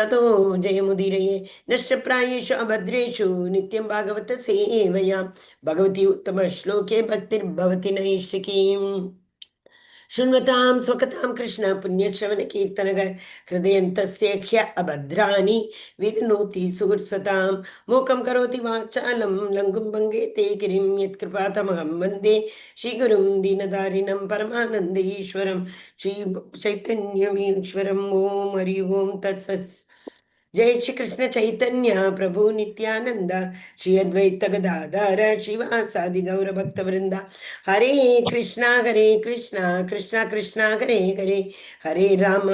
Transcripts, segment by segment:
ततो जयमुदीरये नष्टप्रायेषु अभद्रेषु नित्यं भागवत सेवया भगवती उत्तमश्लोके भक्तिर्भवति नैष्टिकीम् शृण्वतां स्वकतां कृष्ण पुण्यश्रवणकीर्तनग हृदयन्तस्य ह्य अभद्राणि विधुनोति सुहृत्सतां मूकं करोति वाचालं लङ्घुं भङ्गेते गिरिं यत्कृपातमहं वन्दे श्रीगुरुं दीनदारिणं परमानन्देश्वरं श्रीचैतन्यमीश्वरम् ॐ हरि ओं तत्सत् जय श्री कृष्ण चैतन्य प्रभु नित्यानंद श्री अद्वैत गदाधर श्रीवासादि गौर भक्त वृंदा हरे कृष्णा कृष्णा कृष्णा हरे हरे हरे राम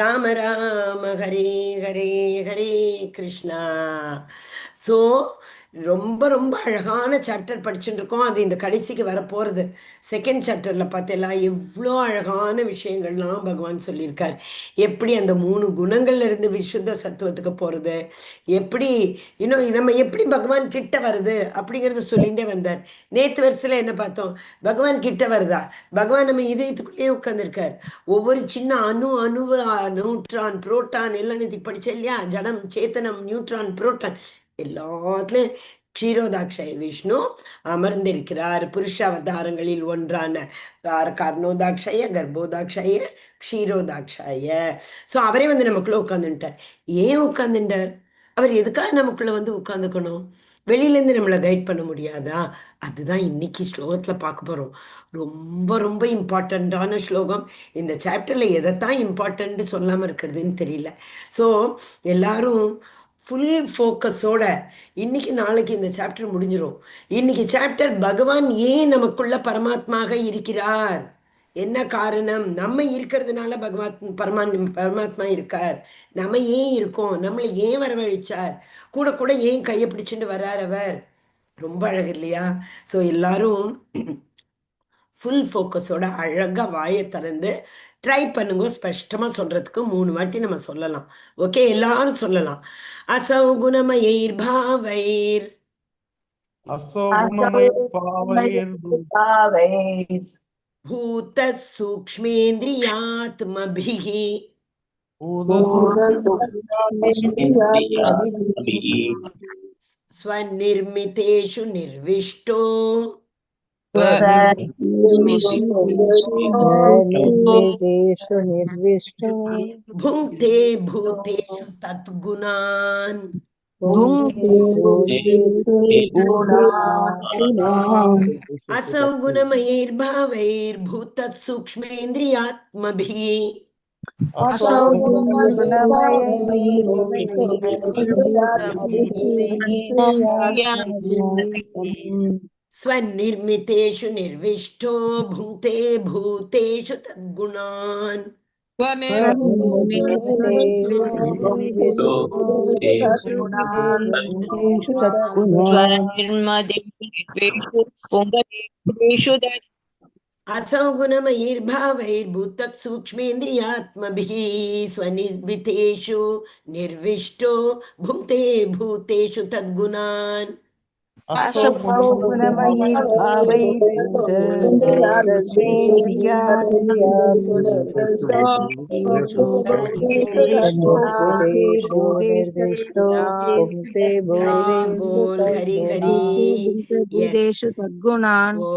राम राम हरे हरे हरे कृष्णा सो ரொம்ப ரொம்ப அழகான சாப்டர் படிச்சுட்டு இருக்கோம். அது இந்த கடைசிக்கு வரப்போகிறது. செகண்ட் சாப்டரில் பார்த்தெல்லாம் எவ்வளோ அழகான விஷயங்கள்லாம் பகவான் சொல்லியிருக்கார். எப்படி அந்த 3 குணங்கள்ல இருந்து விசுத்த சத்துவத்துக்கு போகிறது, எப்படி இன்னும் நம்ம எப்படி பகவான் கிட்ட வருது அப்படிங்கிறத சொல்லிகிட்டே வந்தார். நேற்று வருஷத்தில் என்ன பார்த்தோம்? பகவான் கிட்ட வருதா? பகவான் நம்ம இதயத்துக்குள்ளேயே உட்காந்துருக்கார். ஒவ்வொரு சின்ன அணுவு நியூட்ரான் புரோட்டான் எல்லாம் நேற்றுக்கு படித்தேன் இல்லையா? ஜடம் சேத்தனம் நியூட்ரான் புரோட்டான் எல்லாத்துலேயும் க்ஷீரோதாட்சய விஷ்ணு அமர்ந்திருக்கிறார். புருஷ அவதாரங்களில் ஒன்றான கர்ணோதாட்சய கர்ப்போதாட்சய க்ஷீரோதாட்சய. ஸோ அவரே வந்து நமக்குள்ளே உட்காந்துட்டார். ஏன் உட்காந்துட்டார்? அவர் எதுக்காக நமக்குள்ளே வந்து உட்காந்துக்கணும்? வெளியிலேருந்து நம்மளை கைட் பண்ண முடியாதா? அதுதான் இன்னைக்கு ஸ்லோகத்தில் பார்க்க போகிறோம். ரொம்ப ரொம்ப இம்பார்ட்டண்ட்டான ஸ்லோகம். இந்த சாப்டரில் எதைத்தான் இம்பார்ட்டண்ட்டு சொல்லாமல் இருக்கிறதுன்னு தெரியல. ஸோ எல்லாரும் ஃபுல் ஃபோக்கஸோட இன்னைக்கு நாளைக்கு இந்த சாப்டர் முடிஞ்சிடும். இன்னைக்கு சாப்டர் பகவான் ஏன் நமக்குள்ள பரமாத்மாக இருக்கிறார், என்ன காரணம், நம்ம இருக்கிறதுனால பரமாத்மா இருக்கார், நம்ம ஏன் இருக்கோம், நம்மளை ஏன் வரவழைச்சார், கூட கூட ஏன் கையை பிடிச்சிட்டு வர்றார் அவர். ரொம்ப அழகு இல்லையா? ஸோ எல்லாரும் ஃபுல் ஃபோக்கஸோட அழகாக வாயை திறந்து ட்ரை பண்ணுங்க. ஸ்பஷ்டமாக சொல்கிறதுக்கு 3 வாட்டி நம்ம சொல்லலாம். ஓகே, எல்லாரும் சொல்லலாம். அசௌ குணமயைர் பாவைர் பூத சூக்ஷ்மேந்திரியாத்மபிஹ ஸ்வநிர்மிதேஷு நிர்விஷ்டோ भुङ्क्ते भूतेषु तद्गुणान् असौ गुणमयैर्भावैर्भूतसूक्ष्मेन्द्रियात्मभिः स्वनिर्मितेषु निर्विष्टो भुङ्क्ते भूतेषु तद्गुणान् असौ गुणमयैर्भावैर्भूतसूक्ष्मेन्द्रियात्मभिः स्वनिर्मितेषु निर्विष्टो भुङ्क्ते भूतेषु तद्गुणान् ஹரி ஹரி.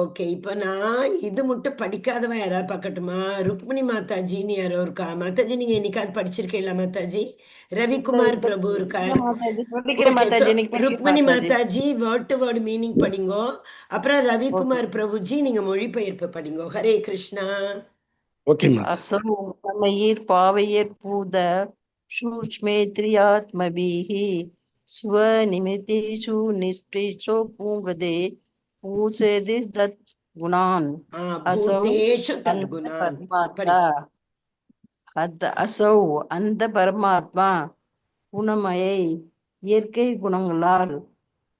ஓகே, இப்ப நான் இது மட்டும் படிக்காதவ யாராவது பார்க்கட்டுமா? ருக்மிணி மாதாஜின்னு யாரோ இருக்கா? மாதாஜி, நீங்க என்னைக்காவது படிச்சிருக்கீங்களா? மாதாஜி ரவிக்குமார் பிரபு இருக்கார். Rukmini Mataji word to word meaning படிங்கோ. அப்புறம் ரவிக்குமார் பிரபுஜி நீங்க மொழிபெயர்ப்பு படிங்கோ. ஹரே கிருஷ்ணா. असौ पावयर्पूत सूक्ष्मेन्द्रियात्मभिः स्वनिमितेषु निष्पेषो पूङ्गते पूजयति तद्गुणान्. असौ அந்த பரமாத்மா குணமயை இயற்கை குணங்களால்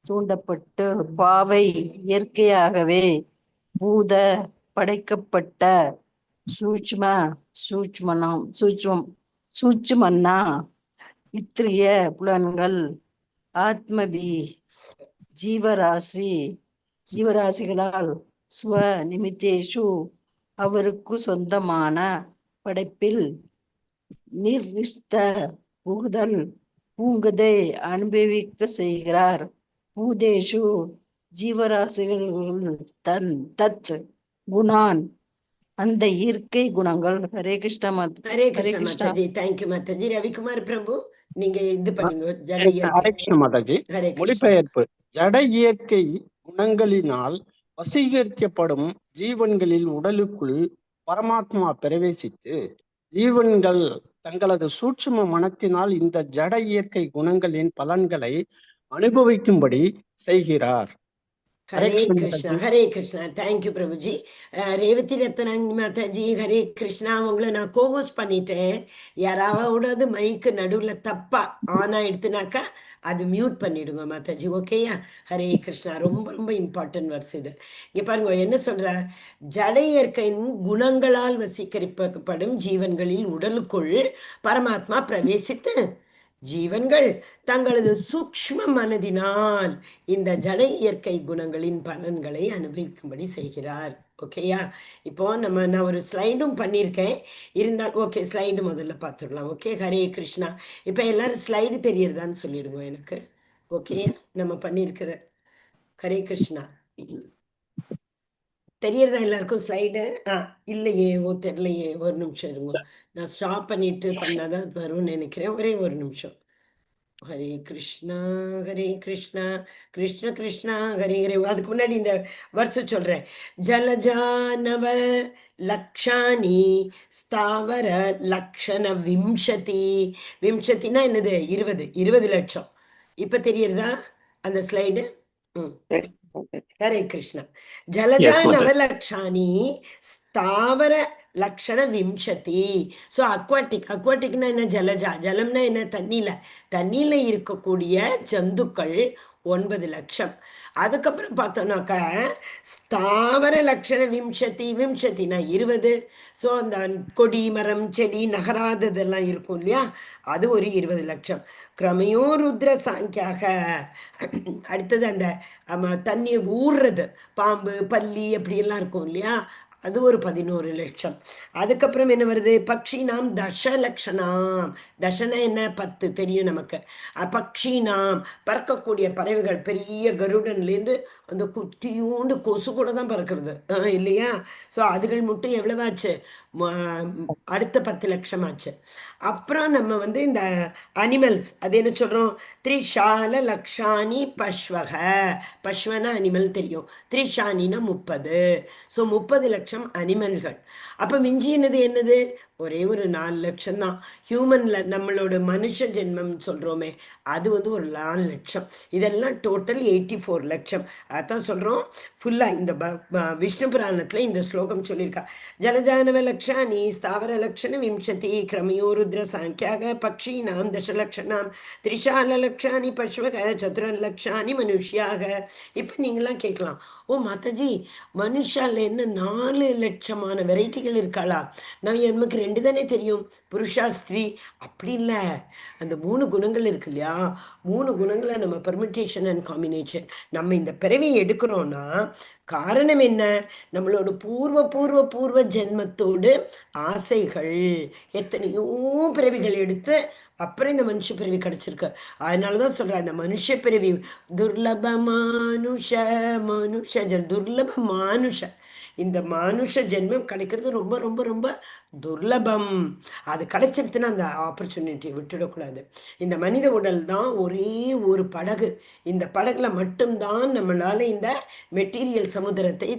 தூண்டப்பட்டு பாவை இயற்கையாகவே பூத படைக்கப்பட்ட சூட்சுமன்னா இத்திரிய புலன்கள் ஆத்மபி ஜீவராசிகளால் ஸ்வ நிமித்தேஷு அவருக்கு சொந்தமான படைப்பில் நிர்விஷ்ட புகுதல் பூங்குதை அனுபவிக்க செய்கிறார். பூதேஷு ஜீவராசிகளுள் தத் குணான் அந்த இயற்கை குணங்கள். ஹரே கிருஷ்ண ஹரே ஹரே கிருஷ்ணா கிருஷ்ணா. மாதாஜி. தேங்க்யூ மாதாஜி. ரவிக்குமார் பிரபு, நீங்க இது பண்ணுங்க. ஜட ஹரே இயற்கை. கிருஷ்ண மாதாஜி. ஹரே கிருஷ்ணா. மொழிபெயர்ப்பு. ஜட இயற்கை குணங்களினால் வசீகரிக்கப்படும் ஜீவன்களில் உடலுக்குள் பரமாத்மா பிரவேசித்து ஜீவன்கள் தங்களது சூட்சும மனத்தினால் இந்த ஜட இயற்கை குணங்களின் பலன்களை அனுபவிக்கும்படி செய்கிறார். ஹரே கிருஷ்ணா. ஹரே கிருஷ்ணா. தேங்க்யூ பிரபுஜி. ரேவதி ரத்னாங் மாதாஜி, ஹரே கிருஷ்ணா. உங்களை நான் கோஹோஸ் பண்ணிட்டேன். யாராவது மைக்கு நடுவில் தப்பா ஆன் ஆயிடுத்துனாக்கா அது மியூட் பண்ணிடுங்க மாதாஜி, ஓகேயா? ஹரே கிருஷ்ணா. ரொம்ப ரொம்ப இம்பார்ட்டன்ட் வர்ஸ் இது. இங்கே பாருங்க என்ன சொல்ற, ஜட இயற்கையின் குணங்களால் வசீகரிக்கப்படும் ஜீவன்களில் உடலுக்குள் பரமாத்மா பிரவேசித்து ஜீவன்கள் தங்களது சூக்ஷ்ம மனதினால் இந்த ஜட இயற்கை குணங்களின் பலன்களை அனுபவிக்கும்படி செய்கிறார். ஓகேயா? இப்போ நான் ஒரு ஸ்லைடும் பண்ணியிருக்கேன். இருந்தால் ஓகே, ஸ்லைடு முதல்ல பார்த்துடலாம். ஓகே, ஹரே கிருஷ்ணா. இப்போ எல்லாரும் ஸ்லைடு தெரியறதான்னு சொல்லிடுங்க எனக்கு. ஓகேயா? நம்ம பண்ணியிருக்கிற ஹரே கிருஷ்ணா தெரியறதா எல்லாருக்கும் ஸ்லைடு? இல்லையே, தெரியலையே. ஒரு நிமிஷம் இருங்க, நான் ஸ்டாப் பண்ணிட்டு பண்ணாதான் வரும்னு நினைக்கிறேன். ஒரே ஒரு நிமிஷம். ஹரே கிருஷ்ணா ஹரே கிருஷ்ணா கிருஷ்ண கிருஷ்ணா ஹரே ஹரே. அதுக்கு முன்னாடி இந்த வருஷம் சொல்றேன். ஜலஜானவ லக்ஷானி ஸ்தாவர லக்ஷண விம்சதி. விம்சத்தினா என்னது? 20 லட்சம். இப்ப தெரியறதா அந்த ஸ்லைடு? ஹரே கிருஷ்ணா. ஜலஜா நவலக்ஷானி ஸ்தாவர லக்ஷண விம்சதி. ஸோ அக்வாட்டிக்னா என்ன? ஜலஜா. ஜலம்னா என்ன? தண்ணியில இருக்கக்கூடிய ஜந்துக்கள் 9 லட்சம். அதுக்கப்புறம் பார்த்தோம்னாக்கா ஸ்தாவர லக்ஷண விம்சத்தினா 20. ஸோ அந்த கொடி மரம் செடி நகராததெல்லாம் இருக்கும் இல்லையா, அது ஒரு 20 லட்சம். கிரமையோ ருத்ர சாங்கியாக. அடுத்தது அந்த தண்ணி ஊறுறது, பாம்பு பல்லி அப்படியெல்லாம் இருக்கும் இல்லையா, அது ஒரு 11 லட்சம். அதுக்கப்புறம் என்ன வருது? பக்ஷினாம் தசலக்ஷணாம். தசனா என்ன? 10 தெரியும் நமக்கு. பக்ஷினாம் பறக்கக்கூடிய பறவைகள், பெரிய கருடன்லேருந்து அந்த குட்டியூண்டு கொசு கூட தான் பறக்கிறது இல்லையா? ஸோ அதுகள் மட்டும் எவ்வளவாச்சு? அடுத்த 10 லட்சம் ஆச்சு. அப்புறம் நம்ம இந்த அனிமல்ஸ், அது என்ன சொல்கிறோம்? த்ரிஷால லக்ஷானி பஷ்வக. பஷ்வனா அனிமல் தெரியும், த்ரிஷானினா 30. ஸோ 30 லட்சம் அனிமல்கள். அப்போ மிஞ்சினது என்னது? ஒரே ஒரு 4 லட்சம் தான். ஹியூமன்ல நம்மளோட மனுஷ ஜென்மம் சொல்கிறோமே, அது ஒரு 4 லட்சம். இதெல்லாம் டோட்டல் 84 லட்சம். அதான் சொல்கிறோம் ஃபுல்லாக. இந்த விஷ்ணு புராணத்தில் இந்த ஸ்லோகம் சொல்லியிருக்கா. ஜலஜானவ லக்ஷானி ஸ்தாவர லக்ஷண விம்சதி கிரமயோ ருத்ர சாங்கியாக பக்ஷீனாம் தசலக்ஷணாம் திரிஷால லக்ஷானி பஷ்வக சதுர லக்ஷானி மனுஷியாக. இப்போ நீங்களாம் கேட்கலாம், ஓ மாதாஜி, மனுஷால என்ன 4 லட்சமான வெரைட்டிகள் இருக்காளா? நமக்கு 2 தானே தெரியும், புருஷா ஸ்திரீ. அப்படி இல்லை, அந்த 3 குணங்கள் இருக்கு இல்லையா, 3 குணங்களை நம்ம பெர்மிட்டேஷன் அண்ட் காம்பினேஷன் நம்ம இந்த பிறவியை எடுக்கிறோம்னா காரணம் என்ன? நம்மளோட பூர்வ ஜென்மத்தோடு ஆசைகள் எத்தனையோ பிறவிகள் எடுத்து அப்புறம் இந்த மனுஷ பிறவி கிடைச்சிருக்கு. அதனாலதான் சொல்றேன், இந்த மனுஷ பிறவி துர்லப துர்லப மானுஷ. இந்த மானுஷ ஜென்மம் கிடைக்கிறது ரொம்ப ரொம்ப ரொம்ப துர்லபம். அது கிடைச்சிருச்சுன்னா அந்த ஆப்பர்ச்சுனிட்டியை விட்டுடக்கூடாது. இந்த மனித உடல் தான் ஒரே ஒரு படகு. இந்த படகுல மட்டும்தான் நம்மளால இந்த மெட்டீரியல் சமுத்திரத்தை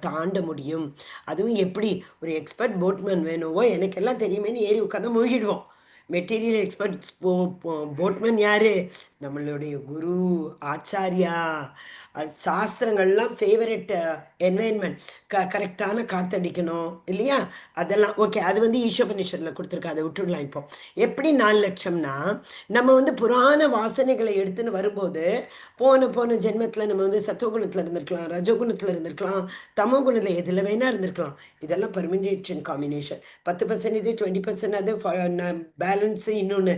தாண்ட முடியும். அதுவும் எப்படி? ஒரு எக்ஸ்பர்ட் போட்மேன் வேணுவோ, எனக்கு எல்லாம் தெரியுமேனு ஏறி உட்காந்து மூழ்கிடுவோம். மெட்டீரியல் எக்ஸ்பர்ட்ஸ் போட்மேன் யாரு? நம்மளுடைய குரு ஆச்சாரியா. சாஸ்திரங்கள்லாம் ஃபேவரட் என்வைரன்மெண்ட், கரெக்டான காத்தடிக்கணும் இல்லையா, அதெல்லாம் ஓகே. அது ஈஷோபனிஷத்தில் கொடுத்துருக்கா, அதை விட்டுடலாம். இப்போ எப்படி 4 லட்சம்னா, நம்ம புராண வாசனைகளை எடுத்துன்னு வரும்போது போன ஜென்மத்தில் நம்ம சத்துவகுணத்தில் இருந்திருக்கலாம், ரஜோகுணத்தில் இருந்திருக்கலாம், தமோ குணத்தில் எதில் வேணா இருந்திருக்கலாம். இதெல்லாம் பெர்மினேஷன் காம்பினேஷன். 10% 20% அது பேலன்ஸு இன்னொன்று.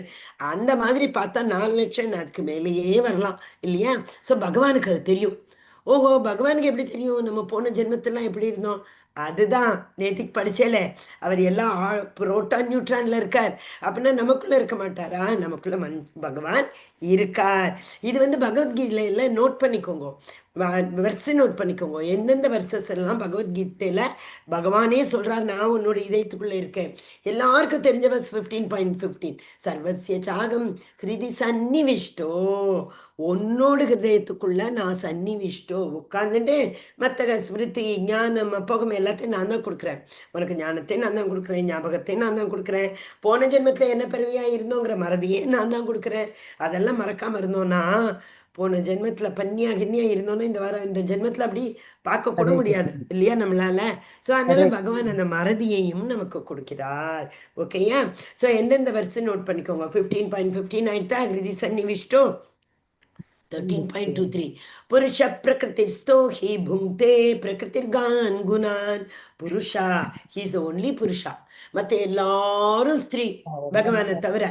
அந்த மாதிரி பார்த்தா 4 லட்சம் அதுக்கு மேலேயே வரலாம் இல்லையா? ஸோ பகவானுக்கு அது தெரியும். ஓஹோ, பகவானுக்கு எப்படி தெரியும்? நம்ம போன ஜென்மத்திலாம் எப்படி இருந்தோம்? அதுதான் நேத்திக்கு படிச்சேல, அவர் எல்லாம் புரோட்டான் நியூட்ரான்ல இருக்கார். அப்படின்னா நமக்குள்ள இருக்க மாட்டாரா? நமக்குள்ள பகவான் இருக்கார். இது வந்து பகவத்கீதையில நோட் பண்ணிக்கோங்க, வெர்ஸ் நோட் பண்ணிக்கோங்க. எந்தெந்த வெர்சஸ் எல்லாம் பகவத்கீதையில பகவானே சொல்றார், நான் உன்னோட இதயத்துக்குள்ள இருக்கேன். எல்லாருக்கும் தெரிஞ்ச வெர்ஸ் 15.15, சர்வசிய சாகம் கிருதி சன்னிவிஷ்டோ, உன்னோட ஹிருதயத்துக்குள்ள நான் சன்னிவிஷ்டோ உட்கார்ந்துட்டு மற்ற ஸ்மிருதி ஞானம் அப்போகம் எல்லாத்தையும் நான் தான் கொடுக்குறேன். உனக்கு ஞானத்தையும் நான் தான் கொடுக்குறேன், ஞாபகத்தையும் நான் தான் கொடுக்குறேன், போன ஜென்மத்தில் என்ன பிறவியா இருந்தோங்கிற மறதியே நான் தான் கொடுக்குறேன். அதெல்லாம் மறக்காம இருந்தோம்னா, போன ஜென்மத்தில் பன்னியா கிண்ணியா இருந்தோன்னா இந்த ஜென்மத்தில் அப்படி பார்க்க கூட முடியாது இல்லையா நம்மளால. ஸோ அதனால பகவான் அந்த மறதியையும் நமக்கு கொடுக்கிறார். ஓகேயா? ஸோ எந்தெந்த வருஷம் நோட் பண்ணிக்கோங்க. 15.15 ஆயிடுதா? கிருதி சன்னிவிஷ்டோ. 13.23 पुरुष प्रकृतिस्थो हि भुंक्ते प्रकृतिर्गान गुणान. पुरुषा, he is only पुरुषा, மற்ற எல்லாரும் ஸ்திரீ பகவானை தவிர.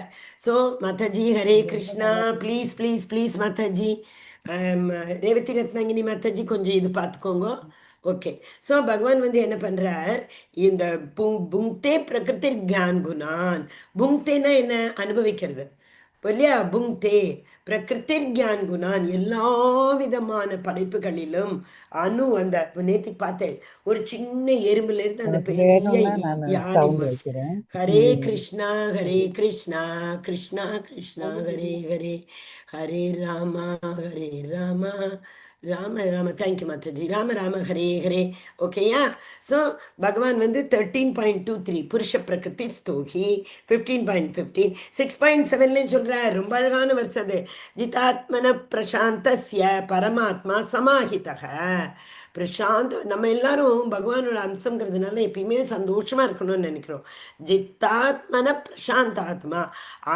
So Mataji Hare Krishna. Please please please Mataji, Revati Ratnangini Mataji கொஞ்சம் இது பார்த்துக்கோங்க. ஓகே. ஸோ பகவான் வந்து என்ன பண்ணுறார், இந்த புங்க்தே பிரகிருதி ஜான் குணான். புங்க்தேன்னா என்ன? அனுபவிக்கிறது இல்லையா? புங்க்தே பிரகிருதி ஜான் குணான், எல்லா விதமான படைப்புகளிலும் அணு, அந்த நேத்தி பார்த்தேன் ஒரு சின்ன எறும்புல இருந்து அந்த பெரிய யானை. ஹரே கிருஷ்ணா ஹரே கிருஷ்ணா கிருஷ்ணா கிருஷ்ணா ஹரே ஹரே, ஹரே ராமா ஹரே ராமா ராம ராம. தேங்க்யூ மாதாஜி. ராம ராம ஹரே ஹரே. ஓகேயா? ஸோ பகவான் வந்து 13.23 புருஷ பிரகிருதி ஸ்தோகி. 15.15 6.7 சொல்றார். ரொம்ப அழகான வருஷம் அது. ஜிதாத்மன பிரசாந்தஸ்ய பரமாத்மா சமாஹிதக. பிரசாந்த், நம்ம எல்லாரும் பகவானோட அம்சங்கிறதுனால எப்பயுமே சந்தோஷமா இருக்கணும்னு நினைக்கிறோம். ஜித்தாத்மன பிரசாந்தாத்மா,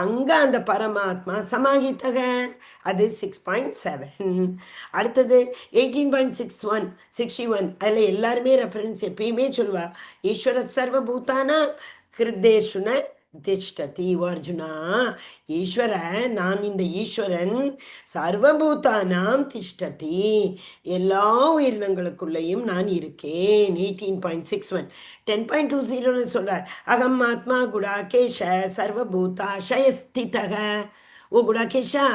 அங்க அந்த பரமாத்மா சமாஹிதக, அது 6.7. அடுத்தது 18.61 61, அதில் எல்லாருமே ரெஃபரன்ஸ் எப்பயுமே சொல்லுவா, ஈஸ்வர சர்வபூதானா ஹிருதேஷுன திஷ்டதி. அர்ஜுனா, ஈஸ்வர, நான் இந்த ஈஸ்வரன் சர்வபூதானாம் திஷ்டதி, எல்லா உயிரினங்களுக்குள்ளேயும் நான் இருக்கேன். 18.61 10.20 சொல்றார். அகம் ஆத்மா குடாகேஷ சர்வபூதாஷயஸ்திதக. ஓ குடாகேஷா,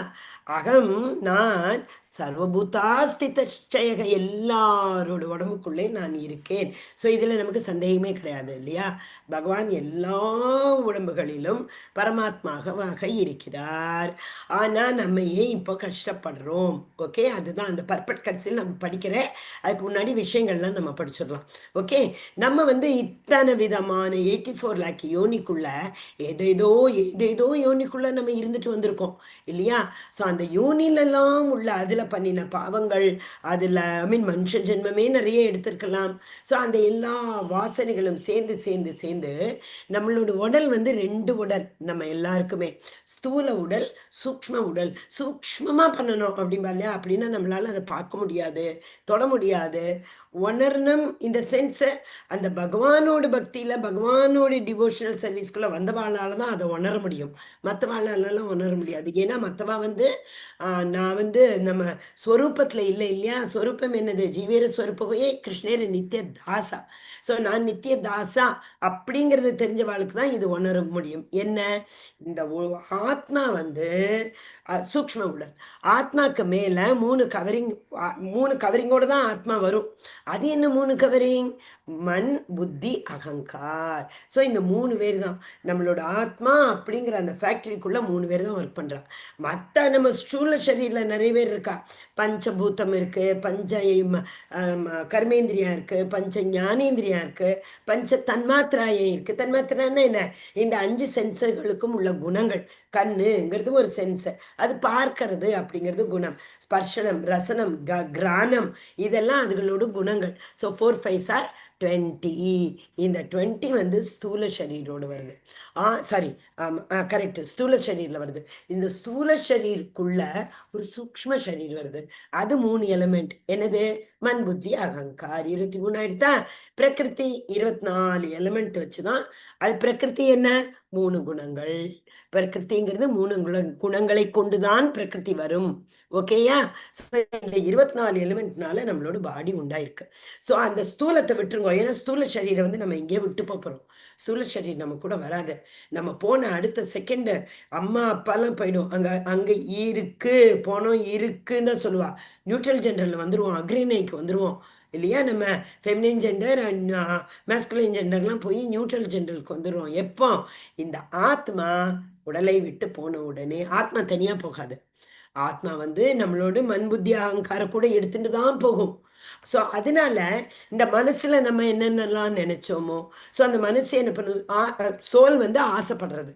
அகம் நான் சர்வபூதாஸ்திதய, எல்லாரோட உடம்புக்குள்ளே நான் இருக்கேன். ஸோ இதில் நமக்கு சந்தேகமே கிடையாது இல்லையா? பகவான் எல்லா உடம்புகளிலும் பரமாத்மாவாக இருக்கிறார். ஆனால் நம்ம ஏன் இப்போ கஷ்டப்படுறோம்? ஓகே, அதுதான் அந்த பர்பட் கட்ஸில் நம்ம படிக்கிற, அதுக்கு முன்னாடி விஷயங்கள்லாம் நம்ம படிச்சிடலாம். ஓகே, நம்ம வந்து இத்தனை விதமான 84 lakh யோனிக்குள்ள ஏதேதோ யோனிக்குள்ள நம்ம இருந்துட்டு வந்திருக்கோம் இல்லையா? ஸோ அந்த யோனிலெல்லாம் உள்ள அதில் பண்ணின பாவங்கள், அதில் மனுஷ ஜென்மமே நிறைய எடுத்திருக்கலாம். ஸோ அந்த எல்லா வாசனைகளும் சேர்ந்து சேர்ந்து சேர்ந்து நம்மளோட உடல் வந்து 2 உடல் நம்ம எல்லாருக்குமே, ஸ்தூல உடல் சூக்ஷ்ம உடல். சூக்ஷ்மமாக பண்ணணும் அப்படின்பா இல்லையா? அப்படின்னா நம்மளால அதை பார்க்க முடியாது, தொட முடியாது, உணரணும். இந்த சென்ஸை அந்த பகவானோட பக்தியில் பகவானோட டிவோஷனல் சர்வீஸ்குள்ளே வந்தவாளால் தான் அதை உணர முடியும். மற்றவாளாலெல்லாம் உணர முடியாது. ஏன்னா மற்றவா வந்து நான் வந்து நம்ம ஸ்வரூபத்தில் இல்லை இல்லையா? ஸ்வரூபம் என்னது? ஜீவேர ஸ்வரூபகையே கிருஷ்ணேர நித்திய தாசா. ஸோ நான் நித்திய தாசா அப்படிங்கிறது தெரிஞ்சவாளுக்கு தான் இது உணர முடியும். என்ன? இந்த ஆத்மா வந்து சூக்ஷ்ம உடல், ஆத்மாக்கு மேலே 3 கவரிங்கோடு தான் ஆத்மா வரும். அது என்ன 3 கவரிங்? மண், புத்தி, அகங்கார். ஸோ இந்த 3 பேர் தான் நம்மளோட ஆத்மா அப்படிங்கிற அந்த ஃபேக்டரிக்குள்ளே 3 பேர் தான் ஒர்க் பண்ணுறா. மற்ற நம்ம ஸ்தூல சரீரில் நிறைய பேர் இருக்கா. பஞ்சபூத்தம் இருக்குது, பஞ்ச கர்மேந்திரியா இருக்குது, பஞ்ச ஞானேந்திரியா இருக்குது, பஞ்ச தன்மாத்திராயே இருக்குது. தன்மாத்திரான்னா என்ன? இந்த 5 சென்சர்களுக்கும் உள்ள குணங்கள். கண்ணுங்கிறது ஒரு சென்சர், அது பார்க்கறது அப்படிங்கிறது குணம். ஸ்பர்ஷனம், ரசனம், கிரானம், இதெல்லாம் அதுகளோட குணங்கள். So 4 5 are 20. இந்த 20 வந்து ஸ்தூல சரீரோடு வருது. சாரி, கரெக்ட், ஸ்தூல சரீரில் வருது. இந்த ஸ்தூல சரீருக்குள்ள ஒரு சூக்ஷ்ம சரீர் வருது. அது 3 எலிமெண்ட். என்னது? மண், புத்தி, அகங்கார். 23 ஆயிடுதா? பிரகிருதி 24 எலிமெண்ட் வச்சுதான். அது பிரகிருதி என்ன? 3 குணங்கள். பிரகிருதிங்கிறது 3 குணங்களை கொண்டுதான் பிரகிருதி வரும். ஓகேயா? இந்த 24 எலிமெண்ட்னால நம்மளோட பாடி உண்டாயிருக்கு. ஸோ அந்த ஸ்தூலத்தை விட்டுருங்க, ஏன்னா ஸ்தூல சரீரம் வந்து நம்ம இங்கே விட்டு போகிறோம். ஸ்தூல சரீரம் நம்ம கூட வராது. நம்ம போன அடுத்த செகண்டு அம்மா அப்பாலாம் போயிடும். அங்கே இருக்கு போனோம் இருக்குன்னு தான் சொல்லுவா. நியூட்ரல் ஜெண்டரில் வந்துடுவோம், அக்ரிணைக்கு வந்துடுவோம் இல்லையா? நம்ம ஃபெமினின் ஜெண்டர் அண்ட் மேஸ்குலின் ஜெண்டர்லாம் போய் நியூட்ரல் ஜெண்டருக்கு வந்துடுவோம். எப்போ இந்த ஆத்மா உடலை விட்டு போன உடனே. ஆத்மா தனியாக போகாது. ஆத்மா வந்து நம்மளோட மண் புத்தி அகங்காரம் கூட எடுத்துட்டு தான் போகும். ஸோ அதனால இந்த மனசுல நம்ம என்னென்னலாம் நினைச்சோமோ, ஸோ அந்த மனசு என்ன பண்ணுது, சோல் வந்து ஆசைப்படுறது.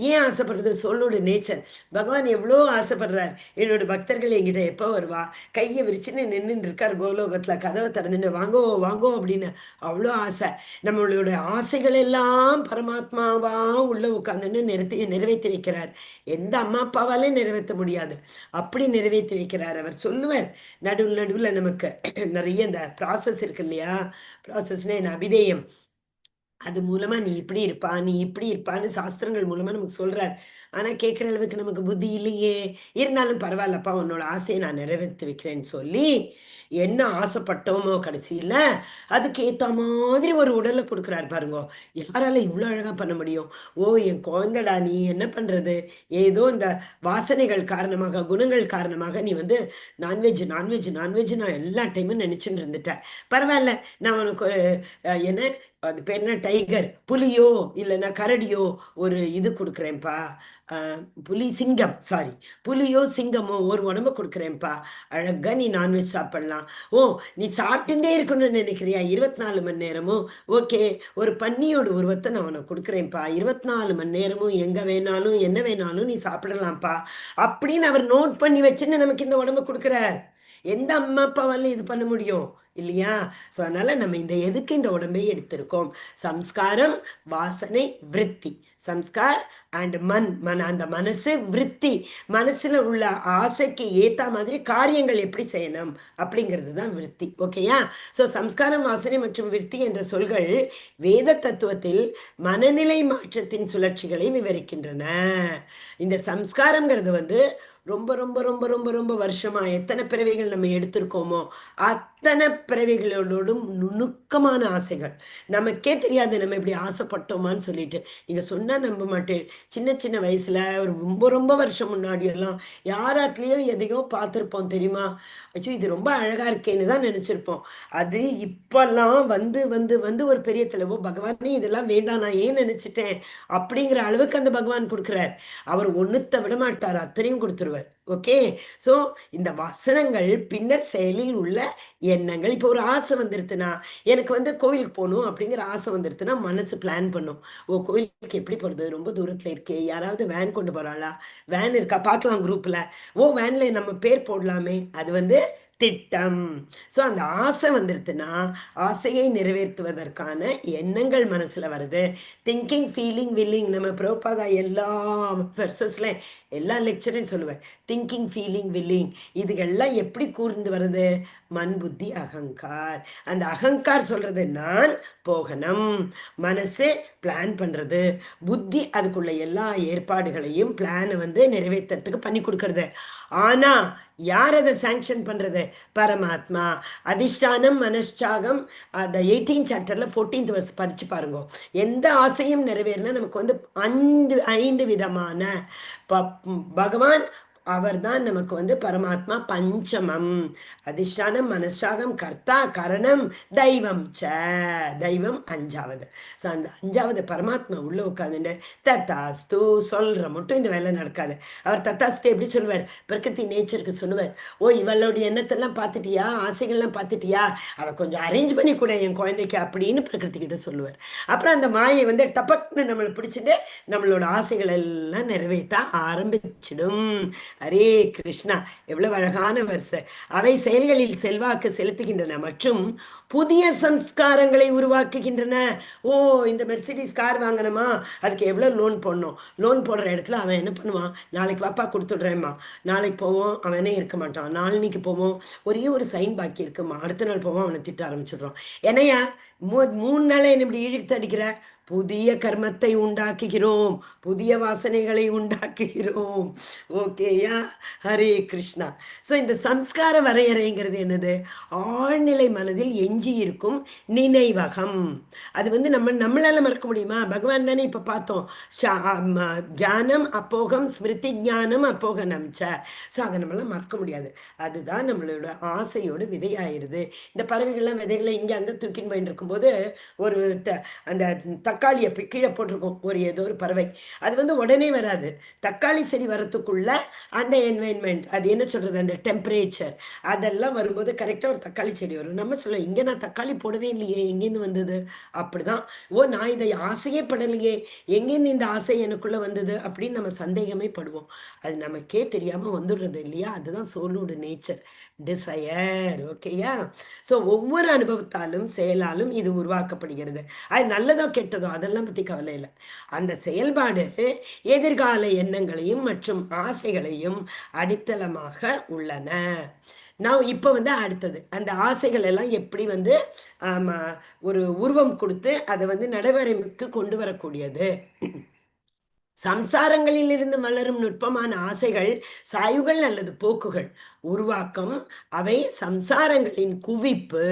ஏன் ஆசைப்படுறது? சோலோட நேச்சர். பகவான் எவ்வளோ ஆசைப்படுறார். என்னோட பக்தர்கள் என்கிட்ட எப்போ வருவா, கையை விரிச்சுன்னு நின்றுட்டு இருக்கார் கோலோகத்தில், கதவை திறந்துட்டு வாங்கோ வாங்கோ அப்படின்னு அவ்வளோ ஆசை. நம்மளோட ஆசைகள் எல்லாம் பரமாத்மாவா உள்ள உட்காந்துன்னு நிறைவேற்றி வைக்கிறார். எந்த அம்மா அப்பாவாலே நிறைவேற்ற முடியாது, அப்படி நிறைவேற்றி வைக்கிறார். அவர் சொல்லுவார் நடுவில் நடுவில் நமக்கு நிறைய இந்த ப்ராசஸ் இருக்கு இல்லையா? ப்ராசஸ்னா என்ன? அபிதேயம். அது மூலமா நீ இப்படி இருப்பா, நீ இப்படி இருப்பான்னு சாஸ்திரங்கள் மூலமா நமக்கு சொல்றார். ஆனா கேட்குற அளவுக்கு நமக்கு புத்தி இல்லையே. இருந்தாலும் பரவாயில்லப்பா, உன்னோட ஆசையை நான் நிறைவேற்றி வைக்கிறேன்னு சொல்லி என்ன ஆசைப்பட்டோமோ கடைசியில் அதுக்கு ஏற்ற மாதிரி ஒரு உடலை கொடுக்குறாரு பாருங்க. யாரால இவ்வளோ அழகாக பண்ண முடியும்? ஓ என் குழந்தைடா, நீ என்ன பண்ணுறது, ஏதோ இந்த வாசனைகள் காரணமாக, குணங்கள் காரணமாக நீ வந்து நான்வெஜ் நான்வெஜ் நான்வெஜ் நான் எல்லா டைமும் நினச்சிட்டு இருந்துட்டேன். பரவாயில்ல, நான் உனக்கு என்ன அது பேர் என்ன, டைகர் புலியோ இல்லைன்னா கரடியோ ஒரு இது கொடுக்குறேன்ப்பா, புலி சிங்கம், சாரி புலியோ சிங்கமோ ஒரு உடம்பு கொடுக்குறேன்ப்பா, அழகா நீ நான்வெஜ் சாப்பிடலாம். ஓ நீ சாப்பிட்டுட்டே இருக்கணும்னு நினைக்கிறியா 24 மணி நேரமும்? ஓகே, ஒரு பன்னியோட உருவத்தை நான் உனக்கு கொடுக்குறேன்ப்பா, 24 மணி நேரமும் எங்கே வேணாலும் என்ன வேணாலும் நீ சாப்பிடலாம்ப்பா அப்படின்னு அவர் நோட் பண்ணி வச்சுன்னு நமக்கு இந்த உடம்பு கொடுக்குறார். எந்த அம்மா அப்பாவாலும் இது பண்ண முடியும் இல்லையா? ஸோ அதனால நம்ம எதுக்கு இந்த உடம்பை எடுத்திருக்கோம்? சம்ஸ்காரம், வாசனை, விருத்தி. சம்ஸ்கார் அண்ட் அந்த மனசு, விருத்தி. மனசுல உள்ள ஆசைக்கு ஏற்ற மாதிரி காரியங்கள் எப்படி செய்யணும் அப்படிங்கிறது தான் விருத்தி. ஓகேயா? ஸோ சம்ஸ்காரம், வாசனை மற்றும் விருத்தி என்ற சொல்கள் வேத தத்துவத்தில் மனநிலை மாற்றத்தின் சுழற்சிகளை விவரிக்கின்றன. இந்த சம்ஸ்காரங்கிறது வந்து ரொம்ப ரொம்ப ரொம்ப ரொம்ப ரொம்ப வருஷமா எத்தனை பிறவைகள் நம்ம எடுத்திருக்கோமோ அத்தனை பிறவைகளோடும் நுணுக்கமான ஆசைகள். நமக்கே தெரியாது நம்ம இப்படி ஆசைப்பட்டோமான்னு சொல்லிட்டு. நீங்கள் சொன்னால் நம்ப மாட்டேன், சின்ன சின்ன வயசில் ஒரு ரொம்ப ரொம்ப வருஷம் முன்னாடியெல்லாம் யாராத்துலேயோ எதையோ பார்த்துருப்போம் தெரியுமா? அச்சோ இது ரொம்ப அழகாக இருக்கேன்னு தான் நினச்சிருப்போம். அது இப்போல்லாம் வந்து வந்து வந்து ஒரு பெரிய தலைவோ, பகவானே இதெல்லாம் வேண்டாம் நான் ஏன் நினச்சிட்டேன் அப்படிங்கிற அளவுக்கு அந்த பகவான் கொடுக்குறார். அவர் ஒன்றுத்தை விட மாட்டார், அத்தனையும் கொடுத்துருவார். ஓகே, ஸோ இந்த வசனங்கள் பின்னர் செயலில் உள்ள எண்ணங்கள். இப்போ ஒரு ஆசை வந்துருதுன்னா, எனக்கு வந்து கோவிலுக்கு போகணும் அப்படிங்கிற ஆசை வந்துருதுன்னா மனசு பிளான் பண்ணும். ஓ கோவிலுக்கு எப்படி போகிறது, ரொம்ப தூரத்தில் இருக்கே, யாராவது வேன் கொண்டு போகிறாளா, வேன் இருக்கா பார்க்கலாம் குரூப்பில், ஓ வேனில் நம்ம பேர் போடலாமே, அது வந்து திட்டம். ஸோ அந்த ஆசை வந்துருதுன்னா ஆசையை நிறைவேற்றுவதற்கான எண்ணங்கள் மனசில் வருது. Thinking, feeling, willing. நம்ம பிரபுபாதா எல்லா வெர்சஸ்ல எல்லா லெக்சரையும் சொல்லுவேன், திங்கிங், ஃபீலிங், வில்லிங். இதுகள்லாம் எப்படி கூர்ந்து வருது? மண், புத்தி, அகங்கார். அந்த அகங்கார் சொல்றது நான் போகணும், மனசு பிளான் பண்ணுறது, புத்தி அதுக்குள்ள எல்லா ஏற்பாடுகளையும் பிளானை வந்து நிறைவேற்றத்துக்கு பண்ணி கொடுக்கறது. ஆனால் யார் அதை சாங்ஷன் பண்ணுறது? பரமாத்மா. அதிஷ்டானம் மனச்சாகம், அந்த 18th சாப்டரில் 14th verse படித்து பாருங்க. எந்த ஆசையும் நிறைவேறினா நமக்கு வந்து 5 விதமான பகவான் அவர் தான் நமக்கு வந்து பரமாத்மா. பஞ்சமம் அதிஷ்டானம், மனசாகம், கர்த்தா, கரணம், தெய்வம் ச. தெய்வம் 5வது. ஸோ அந்த 5வது பரமாத்மா உள்ள உட்காந்துட்டு தத்தாஸ்து சொல்கிற மட்டும் இந்த வேலை நடக்காது. அவர் தத்தாஸ்து எப்படி சொல்லுவார்? பிரகிருதி நேச்சருக்கு சொல்லுவார், ஓ இவளுடைய எண்ணத்தெல்லாம் பார்த்துட்டியா, ஆசைகள்லாம் பார்த்துட்டியா, அதை கொஞ்சம் அரேஞ்ச் பண்ணி கூட என் குழந்தைக்கு அப்படின்னு பிரகிருதி கிட்ட சொல்லுவார். அப்புறம் அந்த மாயை வந்து டபக்னு நம்மளை பிடிச்சிட்டு நம்மளோட ஆசைகள் எல்லாம் நிறைவேற்ற ஆரம்பிச்சிடும். ஹரே கிருஷ்ணா, எவ்வளவு அழகான வரிசை. அவை செயல்களில் செல்வாக்கு செலுத்துகின்றன மற்றும் புதிய சம்ஸ்காரங்களை உருவாக்குகின்றன. ஓ இந்த மெர்சிடிஸ் கார் வாங்கணுமா, அதுக்கு எவ்வளோ லோன் போடணும், லோன் போடுற இடத்துல அவன் என்ன பண்ணுவான், நாளைக்கு வாப்பா கொடுத்துட்றேம்மா, நாளைக்கு போவோம் அவனே இருக்க மாட்டான், நாளைக்கு போவோம் ஒரே ஒரு சைன் பாக்கி இருக்குமா, அடுத்த நாள் போவோம் அவனை திட்ட ஆரம்பிச்சிடுறான். என்னையா 3 நாளே என்ன இப்படி இழுத்து அடிக்கிற, புதிய கர்மத்தை உண்டாக்குகிறோம், புதிய வாசனைகளை உண்டாக்குகிறோம். ஓகேயா? ஹரே கிருஷ்ணா. ஸோ இந்த சம்ஸ்கார வரையறைங்கிறது என்னது? ஆழ்நிலை மனதில் எஞ்சி இருக்கும் நினைவகம். அது வந்து நம்மளால மறக்க முடியுமா? பகவான் தானே இப்போ பார்த்தோம், ஞானம் அப்போகம் ஸ்மிருதி ஞானம் அப்போகனம் ச. ஸோ அதை நம்மளால மறக்க முடியாது. அதுதான் நம்மளோட ஆசையோட விதையாயிருது. இந்த பறவைகள்லாம் விதைகளை இங்கே அங்கே தூக்கின்னு போயின்னு இருக்கும்போது ஒரு அந்த தக்காளியை கீழே போட்டிருக்கோம், ஏதோ ஒரு பறவை. அது வந்து உடனே வராது. தக்காளி செடி வரத்துக்குள்ள அந்த என்வைரன்மெண்ட், அது என்ன சொல்றது, அந்த டெம்பரேச்சர் அதெல்லாம் வரும்போது கரெக்டாக ஒரு தக்காளி செடி வரும். நம்ம சொல்ல, இங்கே நான் தக்காளி போடவே இல்லையே, எங்கேருந்து வந்தது? அப்படிதான், ஓ நான் இதை ஆசையே படலையே, எங்கேருந்து இந்த ஆசை எனக்குள்ள வந்தது அப்படின்னு நம்ம சந்தேகமே படுவோம். அது நமக்கே தெரியாம வந்துடுறது இல்லையா? அதுதான் சோலோட நேச்சர், டிசையர். ஓகேயா? ஸோ ஒவ்வொரு அனுபவத்தாலும் செயலாலும் இது உருவாக்கப்படுகிறது. அது நல்லதோ கெட்டதோ அதெல்லாம் பற்றி கவலை இல்லை. அந்த செயல்பாடு எதிர்கால எண்ணங்களையும் மற்றும் ஆசைகளையும் அடித்தளமாக உள்ளன. நான் இப்போ வந்து அடுத்தது அந்த ஆசைகள் எல்லாம் எப்படி வந்து ஒரு உருவம் கொடுத்து அதை வந்து நடைமுறைக்கு கொண்டு வரக்கூடியது. சம்சாரங்களில் இருந்து மலரும் நுட்பமான ஆசைகள் சாய்வுகள் அல்லது போக்குகள் உருவாக்கம். அவை சம்சாரங்களின் குவிப்பு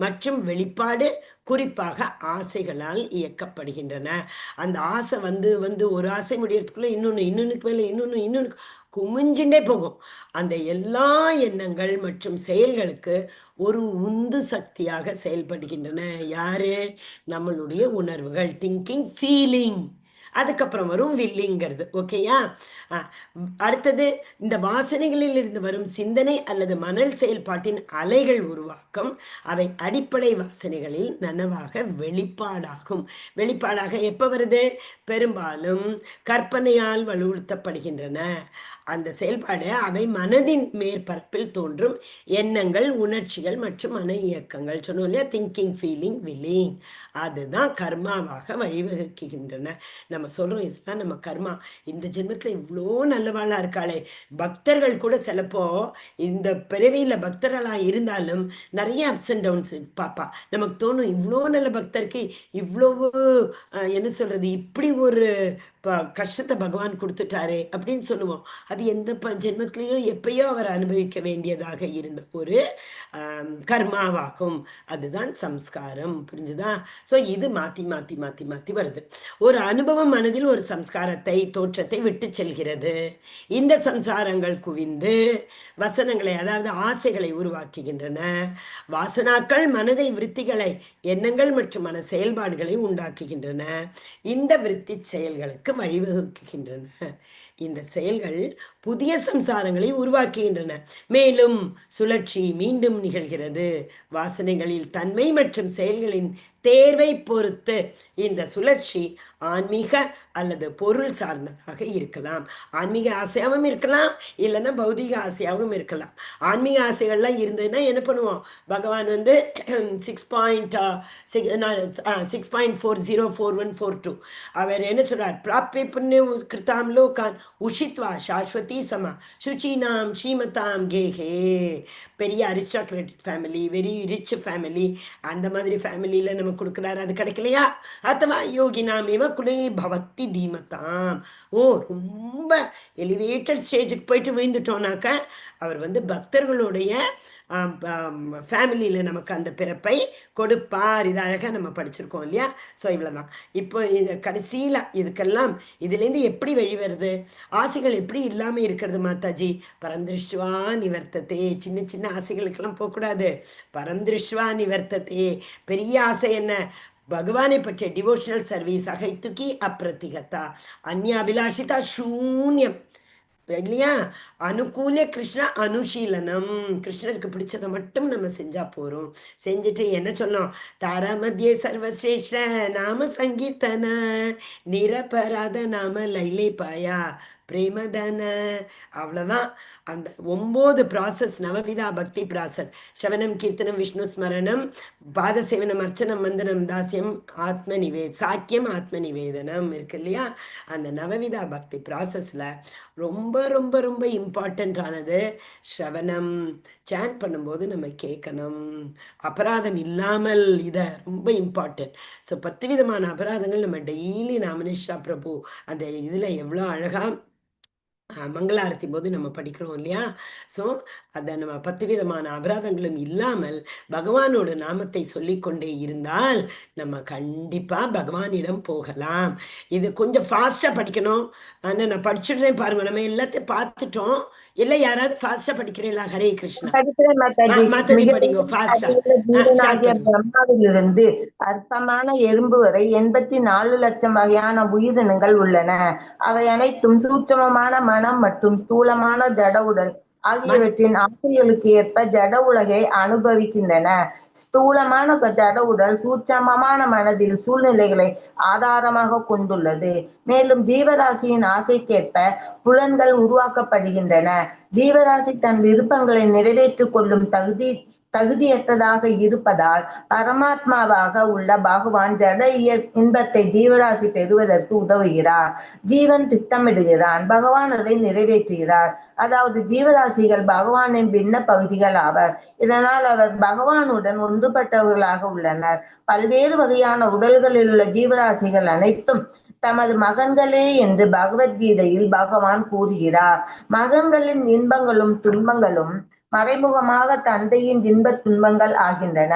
மற்றும் வெளிப்பாடு, குறிப்பாக ஆசைகளால் இயக்கப்படுகின்றன. அந்த ஆசை வந்து வந்து ஒரு ஆசை முடியறதுக்குள்ள இன்னொன்னுக்கு மேலே இன்னொன்று குமிஞ்சுட்டே போகும். அந்த எல்லா எண்ணங்கள் மற்றும் செயல்களுக்கு ஒரு உந்து சக்தியாக செயல்படுகின்றன. யாரு? நம்மளுடைய உணர்வுகள், திங்கிங், ஃபீலிங். அதுக்கப்புறம் வரும் வில்லிங்கிறது. ஓகேயா? அடுத்தது இந்த வாசனைகளில் இருந்து வரும் சிந்தனை அல்லது மணல் செயல்பாட்டின் அலைகள் உருவாக்கம். அவை அடிப்படை வாசனைகளில் நனவாக வெளிப்பாடாகும். வெளிப்பாடாக எப்போ வருது? பெரும்பாலும் கற்பனையால் வலுவுறுத்தப்படுகின்றன. அந்த செயல்பாடு அவை மனதின் மேற்பரப்பில் தோன்றும் எண்ணங்கள், உணர்ச்சிகள் மற்றும் மன இயக்கங்கள். சொன்னோம் இல்லையா? Thinking, feeling, willing. அதுதான் கர்மாவாக வழிவகுக்கின்றன. நம்ம சொல்கிறோம் இதெல்லாம் நம்ம கர்மா. இந்த ஜென்மத்தில் இவ்வளோ நல்லவாளாக இருக்காளே. பக்தர்கள் கூட சிலப்போ இந்த பிறவியில் பக்தர்களாக இருந்தாலும் நிறைய அப்ஸ் அண்ட் டவுன்ஸ் பாப்பா. நமக்கு தோணும், இவ்வளோ நல்ல பக்தருக்கு இவ்வளவு என்ன சொல்கிறது, இப்படி ஒரு கஷ்டத்தை பகவான் கொடுத்துட்டாரே அப்படின்னு சொல்லுவோம். அது எந்த ஜென்மத்திலையும் எப்பயோ அவர் அனுபவிக்க வேண்டியதாக இருந்த ஒரு கர்மாவாகும். அதுதான் சம்ஸ்காரம். புரிஞ்சுதா? ஸோ இது மாற்றி மாற்றி மாற்றி மாற்றி வருது. ஒரு அனுபவம் மனதில் ஒரு சம்ஸ்காரத்தை, தோற்றத்தை விட்டு செல்கிறது. இந்த சம்சாரங்கள் குவிந்து வசனங்களை, அதாவது ஆசைகளை உருவாக்குகின்றன. வாசனாக்கள் மனதை, விருத்திகளை, எண்ணங்கள் மற்றும் மன செயல்பாடுகளை உண்டாக்குகின்றன. இந்த விருத்தி செயல்களுக்கு வழிவகுக்கின்றன. இந்த செயல்கள் புதிய சம்சாரங்களை உருவாக்குகின்றன. மேலும் சுழற்சி மீண்டும் நிகழ்கிறது. வாசனைகளில் தன்மை மற்றும் செயல்களின் தேர்வை பொறுத்து இந்த சுழற்சி ஆன்மீக அல்லது பொருள் சார்ந்ததாக இருக்கலாம். ஆன்மீக ஆசையாகவும் இருக்கலாம், இல்லைன்னா பௌதிக ஆசையாகவும் இருக்கலாம். ஆன்மீக ஆசைகள்லாம் இருந்ததுன்னா என்ன பண்ணுவோம்? பகவான் வந்து 6.404142 அவர் என்ன சொல்றார்? பிராப்ய புண்ணிய கிருதாம் லோகான் உஷித்வா சாஸ்வதி சமா சுச்சினாம் ஸ்ரீமதாம் கேஹே. பெரிய அரிஸ்டாக்ராட்டிக் ஃபேமிலி, வெரி ரிச் ஃபேமிலி, அந்த மாதிரி ஃபேமிலியில் நம்ம கொடுக்குறாரு. அது கிடைக்கலையா? அத்தவா யோகினாம் இவ குலே பவத்தி தீமதாம். ஓ ரொம்ப எலிவேட்டட் ஸ்டேஜுக்கு போயிட்டு விழுந்துட்டோம்னாக்க அவர் வந்து பக்தர்களுடைய ஃபேமிலியில் நமக்கு அந்த பிறப்பை கொடுப்பார். இது அழகாக நம்ம படிச்சிருக்கோம் இல்லையா? ஸோ இவ்வளோதான். இப்போ இது கடைசியில் இதுக்கெல்லாம் இதுலேருந்து எப்படி வெளிவருது? ஆசைகள் எப்படி இல்லாமல் இருக்கிறது மாதாஜி? பரந்திருஷ்டுவா நிவர்த்தத்தே. சின்ன சின்ன ஆசைகளுக்கெல்லாம் போகக்கூடாது. பரந்திருஷ்டுவா நிவர்த்தத்தே. பெரிய ஆசை என்ன? பகவானை பற்றிய டிவோஷனல் சர்வீஸ். அகைத்துக்கி அப்பிரதிகதா அந்யாபிலாஷிதா சூன்யம் இல்லையா? அனுகூல கிருஷ்ண அனுஷீலனம். கிருஷ்ணருக்கு பிடிச்சதை மட்டும் நம்ம செஞ்சா போறோம். செஞ்சுட்டு என்ன சொன்னோம்? தாரா மத்தியே சர்வசிரேஷ்ட நாம சங்கீர்த்தன நிரபராத நாம லைலை பாயா பிரேமதன. அவ்வளவுதான். அந்த 9 ப்ராசஸ், நவவிதா பக்தி ப்ராசஸ். ஸ்ரவணம், கீர்த்தனம், விஷ்ணு ஸ்மரணம், பாதசேவனம், அர்ச்சனம், வந்தனம், தாசியம், சாக்கியம், ஆத்ம நிவேதனம் இருக்கு இல்லையா? அந்த நவவிதா பக்தி ப்ராசஸ்ல ரொம்ப ரொம்ப ரொம்ப இம்பார்ட்டண்ட்டானது ஸ்ரவணம். சேன் பண்ணும்போது நம்ம கேட்கணும், அபராதம் இல்லாமல். இதை ரொம்ப இம்பார்ட்டன்ட். ஸோ 10 விதமான அபராதங்கள் நம்ம டெய்லி நாமனிஷா பிரபு அந்த இதில் எவ்வளோ அழகாக மங்களாரத்தி போது நம்ம படிக்கிறோம் இல்லையா? ஸோ அதை நம்ம 10 விதமான அபராதங்களும் இல்லாமல் பகவானோட நாமத்தை சொல்லிக்கொண்டே இருந்தால் நம்ம கண்டிப்பாக பகவானிடம் போகலாம். இது கொஞ்சம் ஃபாஸ்ட்டாக படிக்கணும். ஆனால் நான் படிச்சுடுறேன் பாருங்க. நம்ம எல்லாத்தையும் பார்த்துட்டோம். இல்லை யாராவது ஃபாஸ்ட்டாக படிக்கிறீங்களா? ஹரே கிருஷ்ணா. படிக்கிறேன் மாதாஜி. மாதாஜி மிக படிங்க ஃபாஸ்ட்டாக. ஸ்டார்ட் ஜீவனாகிய பண்ணுங்க. பிரம்மாவிலிருந்து அற்பமான எறும்பு வரை 84 லட்சம் வகையான உயிரினங்கள் உள்ளன. அவை அனைத்தும் சூட்சமமான மனம் மற்றும் ஸ்தூலமான ஜட உடல் ஆகியவற்றின் ஆசைகளுக்கு ஏற்ப ஜட உலகை அனுபவிக்கின்றன. ஸ்தூலமான ஜட உடல் சூட்சமமான மனதில் சூழ்நிலைகளை ஆதாரமாக கொண்டுள்ளது. மேலும் ஜீவராசியின் ஆசைக்கேற்ப புலன்கள் உருவாக்கப்படுகின்றன. ஜீவராசி தன் விருப்பங்களை நிறைவேற்றிக் கொள்ளும் தகுதியற்றதாக இருப்பதால் பரமாத்மாவாக உள்ள பகவான் ஜட இன்பத்தை ஜீவராசி பெறுவதற்கு உதவுகிறார். ஜீவன் திட்டமிடுகிறான், பகவான் அதை நிறைவேற்றுகிறார். அதாவது ஜீவராசிகள் பகவானின் பின்ன பகுதிகள் ஆவர். இதனால் அவர் பகவானுடன் ஒன்றுபட்டவர்களாக உள்ளனர். பல்வேறு வகையான உடல்களில் உள்ள ஜீவராசிகள் அனைத்தும் தமது மகன்களே என்று பகவத்கீதையில் பகவான் கூறுகிறார். மகன்களின் இன்பங்களும் துன்பங்களும் மறைமுகமாக தந்தையின் இன்பத் துன்பங்கள் ஆகின்றன.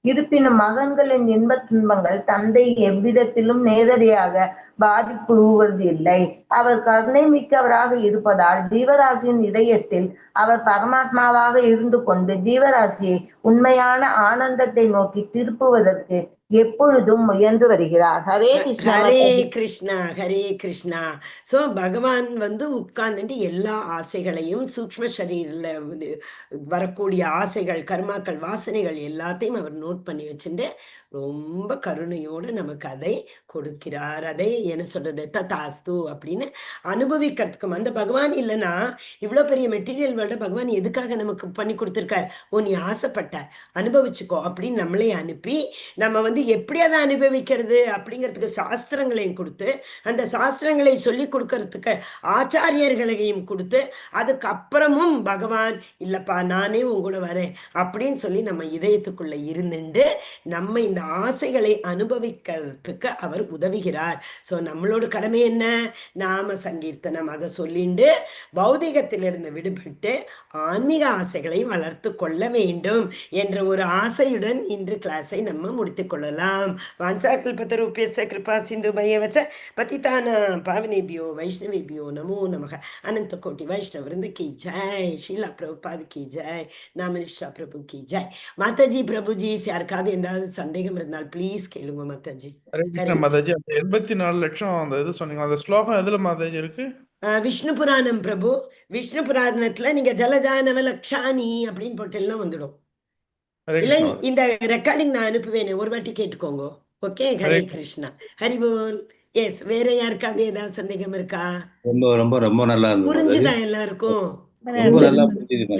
இருப்பினும் மகன்களின் இன்பத் துன்பங்கள் தந்தை எவ்விதத்திலும் நேரடியாக பாதிப்புறுவது இல்லை. அவர் கருணை மிக்கவராக இருப்பதால் ஜீவராசியின் இதயத்தில் அவர் பரமாத்மாவாக இருந்து கொண்டு ஜீவராசியை உண்மையான ஆனந்தத்தை நோக்கி திருப்புவதற்கு எப்பொழுதும் முயன்று வருகிறார். ஹரே கிருஷ்ணா. ஹரே கிருஷ்ணா. ஹரே கிருஷ்ணா. ஸோ பகவான் உட்கார்ந்துட்டு எல்லா ஆசைகளையும் சூக்ஷ்ம சரீரில் வரக்கூடிய ஆசைகள், கர்மாக்கள், வாசனைகள் எல்லாத்தையும் அவர் நோட் பண்ணி வச்சுட்டு ரொம்ப கருணையோடு நமக்கு அதை கொடுக்கிறார். அதை என்ன சொல்றது, ததாஸ்து அப்படின்னு அனுபவிக்கிறதுக்கும். அந்த பகவான் இல்லைன்னா இவ்வளோ பெரிய மெட்டீரியல் வேர்ல்ட பகவான் எதுக்காக நமக்கு பண்ணி கொடுத்துருக்கார்? நீ ஆசைப்பட்ட அனுபவிச்சுக்கோ அப்படின்னு நம்மளே அனுப்பி நம்ம எப்படி அதை அனுபவிக்கிறது அப்படிங்கிறதுக்கு சாஸ்திரங்களையும் கொடுத்து, அந்த சாஸ்திரங்களை சொல்லி கொடுக்கறதுக்கு ஆச்சாரியர்களையும் கொடுத்து, அதுக்கப்புறமும் பகவான் இல்லப்பா நானே உங்களோட வரேன் அப்படின்னு சொல்லி நம்ம இதயத்துக்குள்ள இருந்துட்டு நம்ம இந்த ஆசைகளை அனுபவிக்கிறதுக்கு அவர் உதவுகிறார். ஸோ நம்மளோட கடமை என்ன? நாம சங்கீர்த்தனம் அதை சொல்லிண்டு பௌதிகத்திலிருந்து விடுபட்டு ஆன்மீக ஆசைகளை வளர்த்து கொள்ள வேண்டும் என்ற ஒரு ஆசையுடன் இன்று கிளாஸை நம்ம முடித்துக் கொள்ளலாம். வாஞ்சாகல்பதரூப்யஸ்ய கிருபா சிந்து பையவச்ச பதிதான பாவனேபியோ வைஷ்ணவேபியோ நமோ நமக. அனந்த கோட்டி வைஷ்ணவ விருந்த கி ஜெய். ஷீலா பிரபுபாத் கி ஜெய். நாமனிஷா பிரபு கி ஜெய். மாதாஜி பிரபுஜி யாருக்காவது ஏதாவது சந்தேகம் இருந்தால் ப்ளீஸ் கேளுங்க மாதாஜி. மாதாஜி அந்த 84 லட்சம் அந்த இது சொன்னீங்க, அந்த ஸ்லோகம் எதுல மாதாஜி இருக்கு? விஷ்ணு புராணம் பிரபு. விஷ்ணு புராணத்துல நீங்க ஜலஜானவ லக்ஷானி அப்படின்னு போட்டெல்லாம் வந்துடும். இல்லை இந்த ரெக்கார்டிங் நான் அனுப்புவேன், ஒரு வாட்டி கேட்டுக்கோங்க. ஓகே. ஹரே கிருஷ்ணா. ஹரி போல். எஸ், வேற யாருக்காவது ஏதாவது சந்தேகம் இருக்கா? ரொம்ப ரொம்ப ரொம்ப நல்லா புரிஞ்சுதா எல்லாருக்கும்? ரொம்ப நல்லா புரிஞ்சுது.